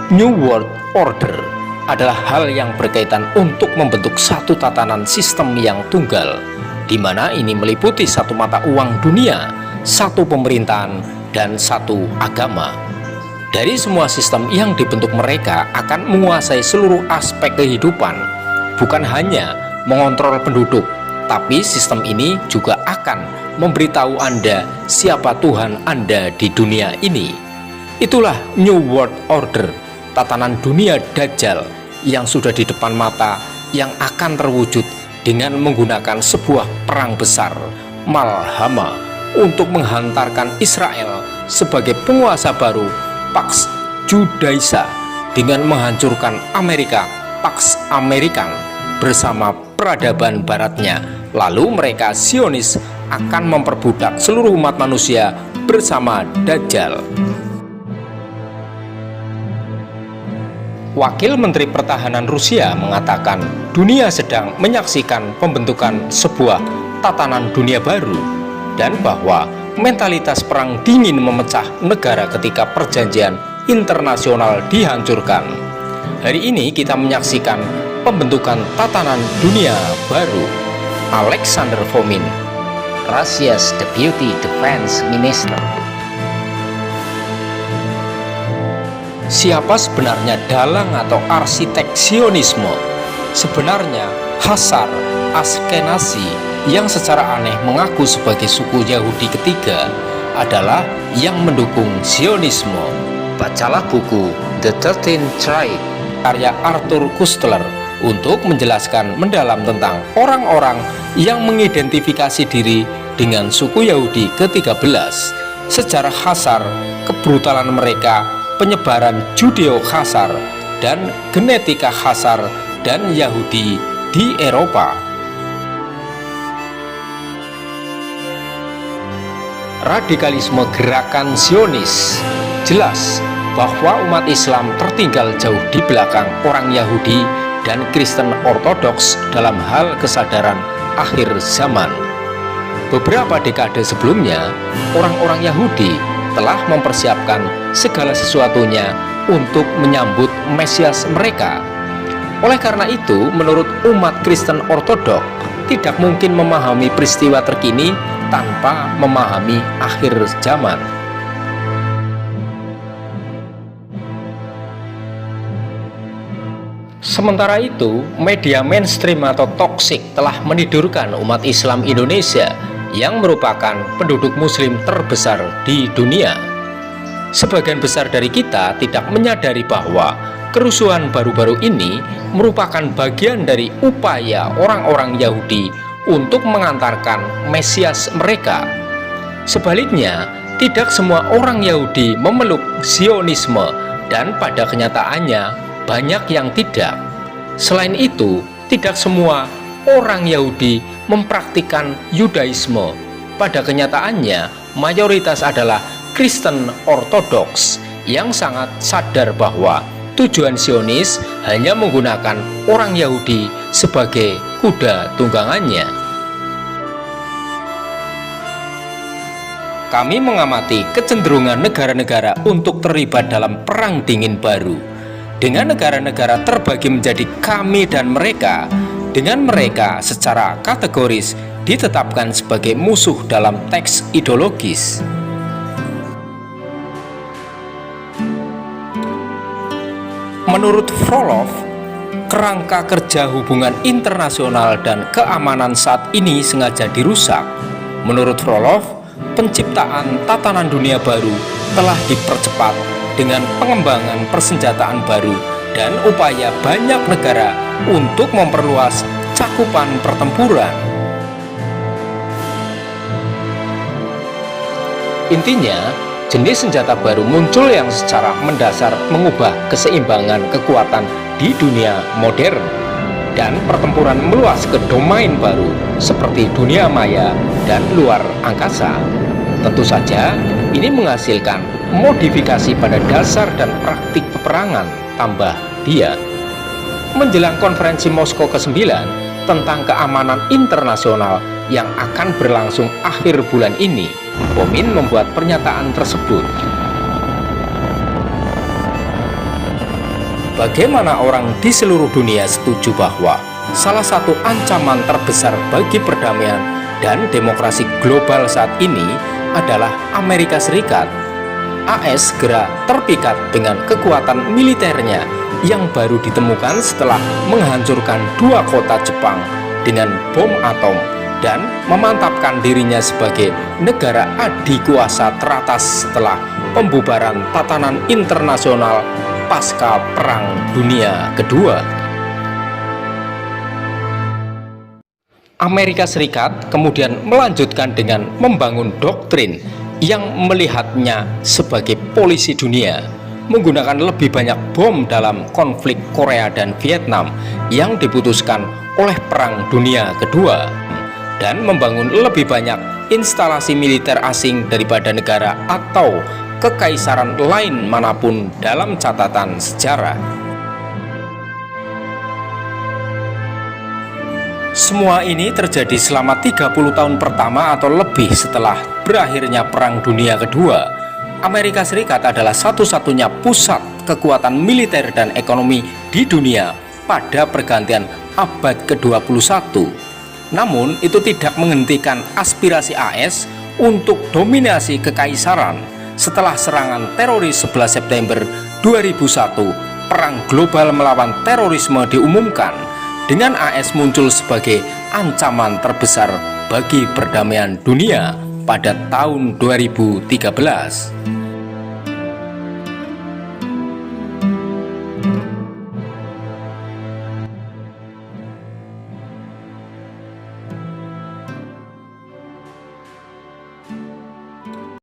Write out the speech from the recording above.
New World Order adalah hal yang berkaitan untuk membentuk satu tatanan sistem yang tunggal, di mana ini meliputi satu mata uang dunia, satu pemerintahan, dan satu agama. Dari semua sistem yang dibentuk, mereka akan menguasai seluruh aspek kehidupan, bukan hanya mengontrol penduduk, tapi sistem ini juga akan memberitahu Anda siapa Tuhan Anda di dunia ini. Itulah New World Order, tatanan dunia Dajjal yang sudah di depan mata, yang akan terwujud dengan menggunakan sebuah perang besar, Malhama, untuk menghantarkan Israel sebagai penguasa baru, Pax Judaisa, dengan menghancurkan Amerika, Pax American, bersama peradaban baratnya. Lalu mereka Zionis akan memperbudak seluruh umat manusia bersama Dajjal. Wakil Menteri Pertahanan Rusia mengatakan dunia sedang menyaksikan pembentukan sebuah tatanan dunia baru, dan bahwa mentalitas perang dingin memecah negara ketika perjanjian internasional dihancurkan. Hari ini kita menyaksikan pembentukan tatanan dunia baru. Alexander Fomin, Russia's Deputy Defense Minister. Siapa sebenarnya dalang atau arsitek Zionisme? Sebenarnya Khazar Ashkenazi, yang secara aneh mengaku sebagai suku Yahudi ketiga, adalah yang mendukung Zionisme. Bacalah buku The 13 Tribes karya Arthur Koestler untuk menjelaskan mendalam tentang orang-orang yang mengidentifikasi diri dengan suku Yahudi ke-13, sejarah Khazar, kebrutalan mereka, penyebaran Judeo-Khazar, dan genetika Khazar dan Yahudi di Eropa. Radikalisme gerakan Zionis. Jelas bahwa umat Islam tertinggal jauh di belakang orang Yahudi dan Kristen Ortodoks dalam hal kesadaran akhir zaman. Beberapa dekade sebelumnya, orang-orang Yahudi telah mempersiapkan segala sesuatunya untuk menyambut Mesias mereka. Oleh karena itu, menurut umat Kristen Ortodok, tidak mungkin memahami peristiwa terkini tanpa memahami akhir zaman. Sementara itu, media mainstream atau toksik telah menidurkan umat Islam Indonesia yang merupakan penduduk muslim terbesar di dunia. Sebagian besar dari kita tidak menyadari bahwa kerusuhan baru-baru ini merupakan bagian dari upaya orang-orang Yahudi untuk mengantarkan Mesias mereka. Sebaliknya, tidak semua orang Yahudi memeluk Zionisme, dan pada kenyataannya banyak yang tidak. Selain itu, tidak semua orang Yahudi mempraktikkan Yudaisme. Pada kenyataannya, mayoritas adalah Kristen Ortodoks yang sangat sadar bahwa tujuan Zionis hanya menggunakan orang Yahudi sebagai kuda tunggangannya. Kami mengamati kecenderungan negara-negara untuk terlibat dalam perang dingin baru, dengan negara-negara terbagi menjadi kami dan mereka, dengan mereka secara kategoris ditetapkan sebagai musuh dalam teks ideologis. Menurut Frolov, kerangka kerja hubungan internasional dan keamanan saat ini sengaja dirusak. Menurut Frolov, penciptaan tatanan dunia baru telah dipercepat dengan pengembangan persenjataan baru dan upaya banyak negara untuk memperluas cakupan pertempuran. Intinya, jenis senjata baru muncul yang secara mendasar mengubah keseimbangan kekuatan di dunia modern, dan pertempuran meluas ke domain baru seperti dunia maya dan luar angkasa. Tentu saja, ini menghasilkan modifikasi pada dasar dan praktik peperangan, tambah dia. Menjelang konferensi Moskow ke-9 tentang keamanan internasional yang akan berlangsung akhir bulan ini, Fomin membuat pernyataan tersebut. bagaimana orang di seluruh dunia setuju bahwa salah satu ancaman terbesar bagi perdamaian dan demokrasi global saat ini adalah Amerika Serikat. AS segera terpikat dengan kekuatan militernya yang baru ditemukan setelah menghancurkan 2 kota Jepang dengan bom atom dan memantapkan dirinya sebagai negara adikuasa teratas setelah pembubaran tatanan internasional pasca Perang Dunia Kedua. Amerika Serikat kemudian melanjutkan dengan membangun doktrin yang melihatnya sebagai polisi dunia, menggunakan lebih banyak bom dalam konflik Korea dan Vietnam yang diputuskan oleh Perang Dunia Kedua, dan membangun lebih banyak instalasi militer asing daripada negara atau kekaisaran lain manapun dalam catatan sejarah. Semua ini terjadi selama 30 tahun pertama atau lebih setelah berakhirnya Perang Dunia Kedua. Amerika Serikat adalah satu-satunya pusat kekuatan militer dan ekonomi di dunia pada pergantian abad ke-21. Namun itu tidak menghentikan aspirasi AS untuk dominasi kekaisaran. Setelah serangan teroris 11 September 2001, perang global melawan terorisme diumumkan, dengan AS muncul sebagai ancaman terbesar bagi perdamaian dunia pada tahun 2013.